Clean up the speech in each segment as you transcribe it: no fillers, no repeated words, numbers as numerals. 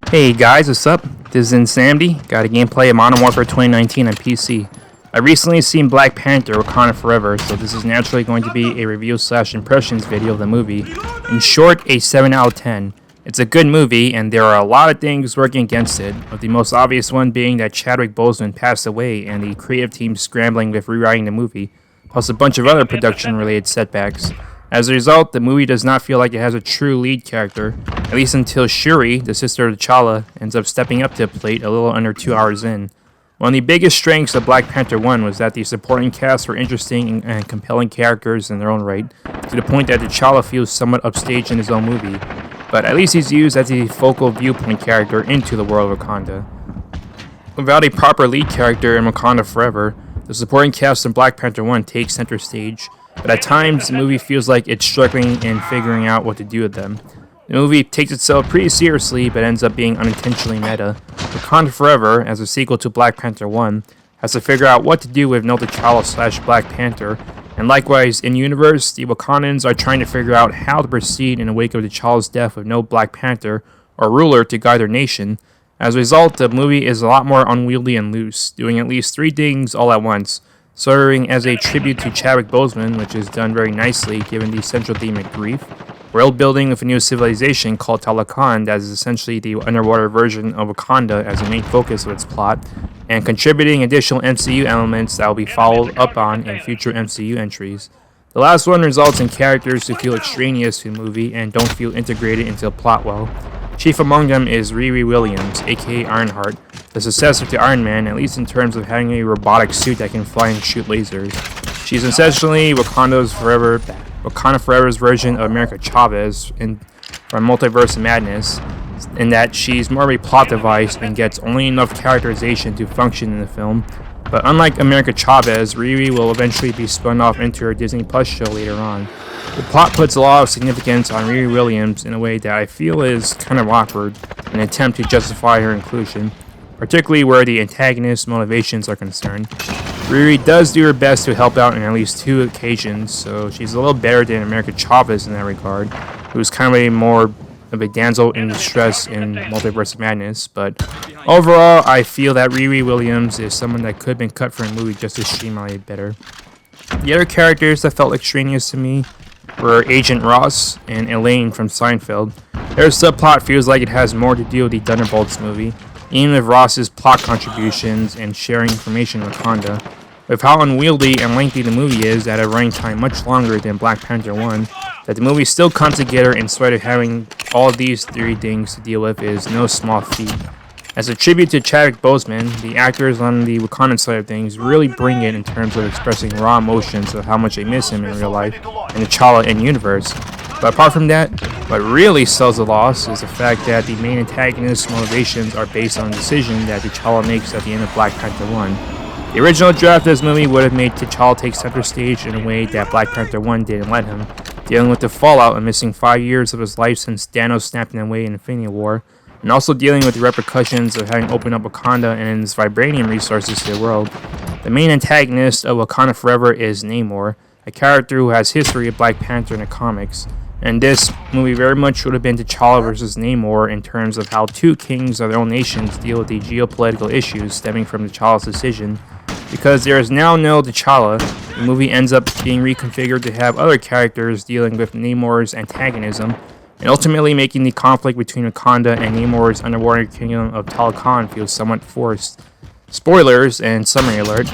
Hey guys, what's up? This is Insanity. Got a gameplay of Modern Warfare 2019 on PC. I recently seen Black Panther Wakanda Forever, so this is naturally going to be a review/impressions video of the movie. In short, a 7 out of 10. It's a good movie, and there are a lot of things working against it, with the most obvious one being that Chadwick Boseman passed away and the creative team scrambling with rewriting the movie, plus a bunch of other production-related setbacks. As a result, the movie does not feel like it has a true lead character, at least until Shuri, the sister of T'Challa, ends up stepping up to the plate a little under 2 hours in. One of the biggest strengths of Black Panther 1 was that the supporting cast were interesting and compelling characters in their own right, to the point that T'Challa feels somewhat upstaged in his own movie, but at least he's used as a focal viewpoint character into the world of Wakanda. Without a proper lead character in Wakanda Forever, the supporting cast in Black Panther 1 takes center stage, but at times the movie feels like it's struggling in figuring out what to do with them. The movie takes itself pretty seriously, but ends up being unintentionally meta. Wakanda Forever, as a sequel to Black Panther 1, has to figure out what to do with no T'Challa/Black Panther, and likewise, in universe, the Wakandans are trying to figure out how to proceed in the wake of T'Challa's death with no Black Panther or ruler to guide their nation. As a result, the movie is a lot more unwieldy and loose, doing at least 3 things all at once. Serving as a tribute to Chadwick Boseman, which is done very nicely given the central theme of grief, world building with a new civilization called Talokan that is essentially the underwater version of Wakanda as the main focus of its plot, and contributing additional MCU elements that will be followed up on in future MCU entries. The last one results in characters who feel extraneous to the movie and don't feel integrated into the plot well. Chief among them is Riri Williams, aka Ironheart, the successor to Iron Man, at least in terms of having a robotic suit that can fly and shoot lasers. She's essentially Wakanda Forever's version of America Chavez from Multiverse of Madness, in that she's more of a plot device and gets only enough characterization to function in the film. But unlike America Chavez, Riri will eventually be spun off into her Disney Plus show later on. The plot puts a lot of significance on Riri Williams in a way that I feel is kind of awkward, in an attempt to justify her inclusion, particularly where the antagonist's motivations are concerned. Riri does do her best to help out in at least 2 occasions, so she's a little better than America Chavez in that regard, who's kind of a more of a damsel in distress in Multiverse of Madness, but overall, I feel that Riri Williams is someone that could have been cut for a movie just to streamline it better. The other characters that felt extraneous to me were Agent Ross and Elaine from Seinfeld. Their subplot feels like it has more to do with the Thunderbolts movie, even with Ross's plot contributions and sharing information with Wakanda. With how unwieldy and lengthy the movie is at a running time much longer than Black Panther 1, that the movie still comes together in spite of having all of these 3 things to deal with is no small feat. As a tribute to Chadwick Boseman, the actors on the Wakandan side of things really bring it in terms of expressing raw emotions of how much they miss him in real life and T'Challa in universe. But apart from that, what really sells the loss is the fact that the main antagonist's motivations are based on a decision that T'Challa makes at the end of Black Panther 1. The original draft of this movie would have made T'Challa take center stage in a way that Black Panther 1 didn't let him, dealing with the fallout of missing 5 years of his life since Thanos snapped him away in Infinity War, and also dealing with the repercussions of having opened up Wakanda and its vibranium resources to the world. The main antagonist of Wakanda Forever is Namor, a character who has history of Black Panther in the comics, and this movie very much would have been T'Challa versus Namor in terms of how 2 kings of their own nations deal with the geopolitical issues stemming from T'Challa's decision. Because there is now no T'Challa, the movie ends up being reconfigured to have other characters dealing with Namor's antagonism, and ultimately making the conflict between Wakanda and Namor's underwater kingdom of Talokan feel somewhat forced. Spoilers and summary alert: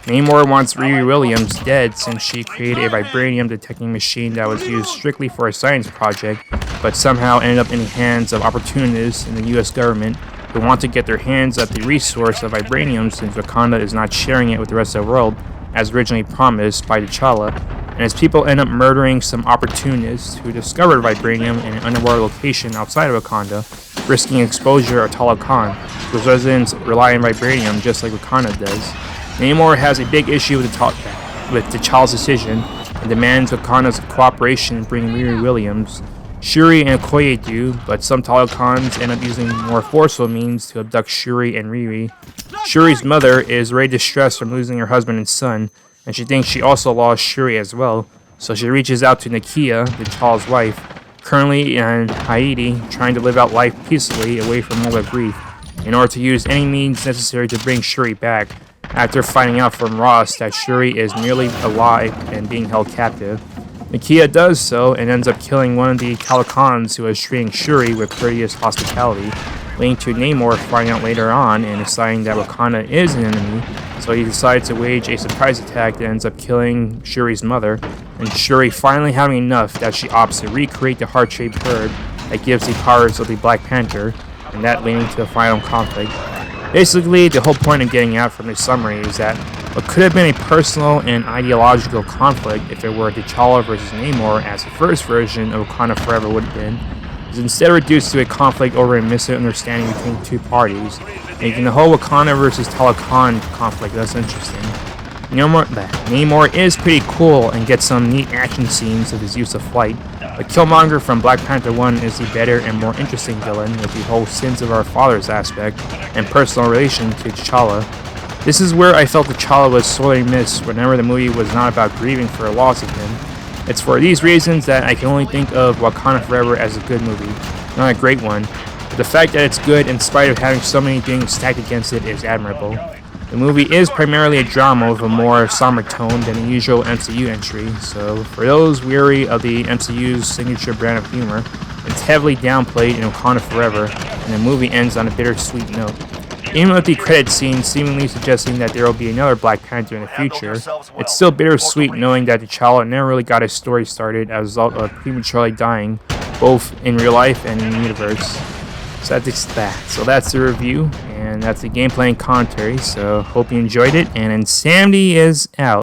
Namor wants Riri Williams dead since she created a vibranium detecting machine that was used strictly for a science project, but somehow ended up in the hands of opportunists in the US government who want to get their hands at the resource of vibranium since Wakanda is not sharing it with the rest of the world, as originally promised by T'Challa, and as people end up murdering some opportunists who discovered vibranium in an underwater location outside of Wakanda, risking exposure to Talokan, whose residents rely on vibranium just like Wakanda does. Namor has a big issue with T'Challa's decision and demands Wakanda's cooperation in bringing Riri Williams. Shuri and Okoye do, but some Talokans end up using more forceful means to abduct Shuri and Riri. Shuri's mother is very distressed from losing her husband and son, and she thinks she also lost Shuri as well, so she reaches out to Nakia, T'Challa's wife, currently in Haiti, trying to live out life peacefully away from all the grief, in order to use any means necessary to bring Shuri back, after finding out from Ross that Shuri is merely alive and being held captive. Nakia does so and ends up killing one of the Talokans who is treating Shuri with courteous hospitality, leading to Namor finding out later on and deciding that Wakanda is an enemy, so he decides to wage a surprise attack that ends up killing Shuri's mother, and Shuri finally having enough that she opts to recreate the heart-shaped bird that gives the powers of the Black Panther, and that leading to the final conflict. Basically, the whole point of getting out from this summary is that what could have been a personal and ideological conflict if it were T'Challa versus Namor, as the first version of Wakanda Forever would have been, is instead reduced to a conflict over a misunderstanding between two parties, making the whole Wakanda versus Talokan conflict less interesting. Namor is pretty cool and gets some neat action scenes with his use of flight, but Killmonger from Black Panther 1 is the better and more interesting villain with the whole sins of our fathers aspect and personal relation to T'Challa. This is where I felt T'Challa was sorely missed whenever the movie was not about grieving for a loss of him. It's for these reasons that I can only think of Wakanda Forever as a good movie, not a great one, but the fact that it's good in spite of having so many things stacked against it is admirable. The movie is primarily a drama with a more somber tone than the usual MCU entry, so for those weary of the MCU's signature brand of humor, it's heavily downplayed in Wakanda Forever, and the movie ends on a bittersweet note. Even with the credit scene seemingly suggesting that there will be another Black Panther in the future, it's still bittersweet knowing that T'Challa never really got his story started as a result of prematurely dying, both in real life and in the universe. So that's that. So that's the review, and that's the gameplay and commentary, so hope you enjoyed it, and Insanity is out.